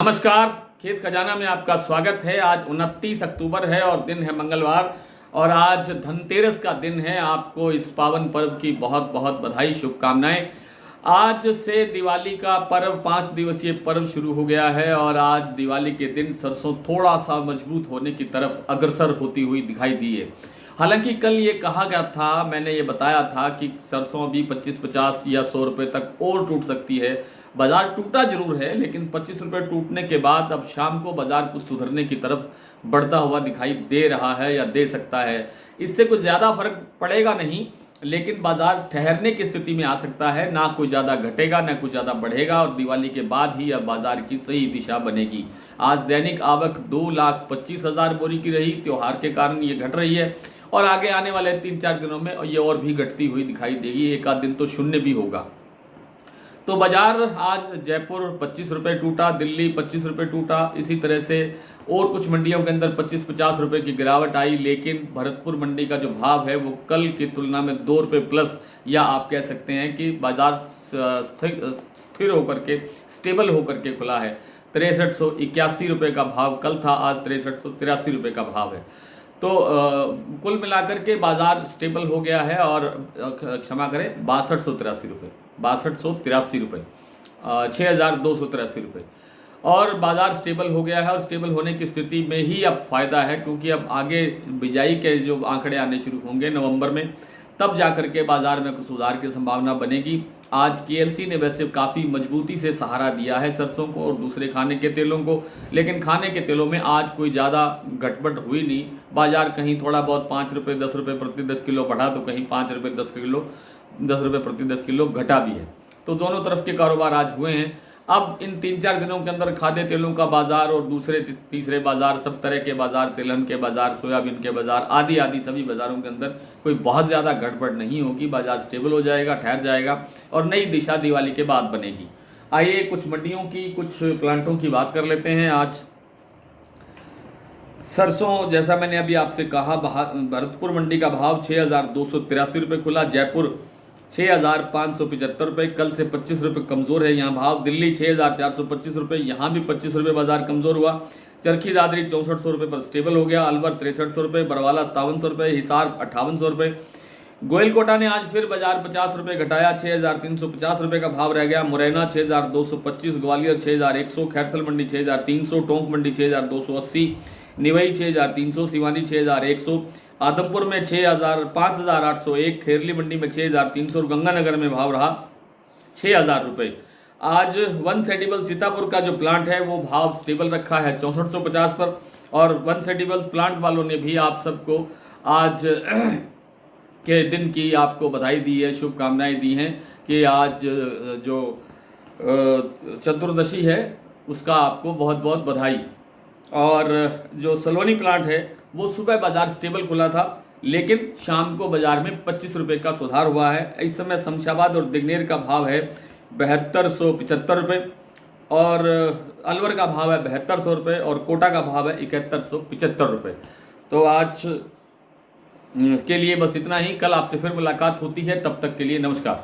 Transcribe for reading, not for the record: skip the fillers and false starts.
नमस्कार। खेत खजाना में आपका स्वागत है। आज 29 अक्टूबर है और दिन है मंगलवार और आज धनतेरस का दिन है। आपको इस पावन पर्व की बहुत बहुत बधाई, शुभकामनाएं। आज से दिवाली का पर्व 5 दिवसीय पर्व शुरू हो गया है और आज दिवाली के दिन सरसों थोड़ा सा मजबूत होने की तरफ अग्रसर होती हुई दिखाई दी है। हालांकि कल ये कहा गया था, मैंने ये बताया था कि सरसों अभी 25-50 या 100 रुपये तक और टूट सकती है। बाजार टूटा जरूर है, लेकिन 25 रुपये टूटने के बाद अब शाम को बाजार कुछ सुधरने की तरफ बढ़ता हुआ दिखाई दे रहा है या दे सकता है। इससे कुछ ज़्यादा फर्क पड़ेगा नहीं, लेकिन बाजार ठहरने की स्थिति में आ सकता है। ना कोई ज़्यादा घटेगा ना कुछ ज़्यादा बढ़ेगा और दिवाली के बाद ही अब बाजार की सही दिशा बनेगी। आज दैनिक आवक 2,25,000 बोरी की रही। त्योहार के कारण ये घट रही है और आगे आने वाले 3-4 दिनों में ये और भी घटती हुई दिखाई देगी। एक आध दिन तो शून्य भी होगा। तो बाजार आज जयपुर 25 रुपये टूटा, दिल्ली 25 रुपये टूटा, इसी तरह से और कुछ मंडियों के अंदर 25-50 रुपये की गिरावट आई। लेकिन भरतपुर मंडी का जो भाव है वो कल की तुलना में 2 रुपये प्लस, या आप कह सकते हैं कि बाजार स्थिर होकर के, स्टेबल होकर के खुला है। 6381 रुपये का भाव कल था, आज 6383 रुपये का भाव है। तो कुल मिलाकर के बाजार स्टेबल हो गया है और क्षमा करें 6283 रुपये, 6283 रुपये, 6283 रुपये, और बाजार स्टेबल हो गया है। और स्टेबल होने की स्थिति में ही अब फायदा है, क्योंकि अब आगे बिजाई के जो आंकड़े आने शुरू होंगे नवंबर में, तब जाकर के बाजार में कुछ सुधार की संभावना बनेगी। आज केएलसी ने वैसे काफ़ी मजबूती से सहारा दिया है सरसों को और दूसरे खाने के तेलों को, लेकिन खाने के तेलों में आज कोई ज़्यादा गड़बड़ हुई नहीं। बाजार कहीं थोड़ा बहुत 5 रुपये 10 रुपये प्रति 10 किलो बढ़ा तो कहीं 5 रुपये 10 रुपये प्रति 10 किलो घटा भी है। तो दोनों तरफ के कारोबार आज हुए हैं। अब इन 3-4 दिनों के अंदर खाद्य तेलों का बाजार और दूसरे तीसरे बाजार, सब तरह के बाजार, तिलहन के बाजार, सोयाबीन के बाजार, आदि आदि सभी बाजारों के अंदर कोई बहुत ज़्यादा गड़बड़ नहीं होगी। बाजार स्टेबल हो जाएगा, ठहर जाएगा और नई दिशा दिवाली के बाद बनेगी। आइए कुछ मंडियों की, कुछ प्लांटों की बात कर लेते हैं। आज सरसों, जैसा मैंने अभी आपसे कहा, भरतपुर मंडी का भाव 6283 रुपये खुला। जयपुर 6575 रुपये, कल से 25 रुपये कमज़ोर है यहाँ भाव। दिल्ली 6425 रुपये, यहाँ भी 25 रुपये बाजार कमज़ोर हुआ। चरखी दादरी 6400 रुपये पर स्टेबल हो गया। अलवर 6300 रुपये, बरवाला 5700 रुपये, हिसार 5800 रुपये। गोयलकोटा ने आज फिर बाजार 50 रुपये घटाया, 6350 रुपये का भाव रह गया। मुरैना 6225, ग्वालियर 6100, खैरथल मंडी 6300, टोंक मंडी 6280, निवई 6300, सिवानी 6100, आदमपुर में 5801, खेरली मंडी में 6300 और गंगानगर में भाव रहा 6000 रुपये। आज वन सेडिबल सीतापुर का जो प्लांट है वो भाव स्टेबल रखा है 6450 पर, और वन सेडिबल प्लांट वालों ने भी आप सबको आज के दिन की आपको बधाई दी है, शुभकामनाएं दी हैं कि आज जो चतुर्दशी है उसका आपको बहुत बहुत बधाई। और जो सलोनी प्लांट है वो सुबह बाजार स्टेबल खुला था, लेकिन शाम को बाजार में 25 रुपये का सुधार हुआ है। इस समय शमशाबाद और दिग्नेर का भाव है 7275 रुपये, और अलवर का भाव है 7200 रुपये, और कोटा का भाव है 7175 रुपये। तो आज के लिए बस इतना ही। कल आपसे फिर मुलाकात होती है, तब तक के लिए नमस्कार।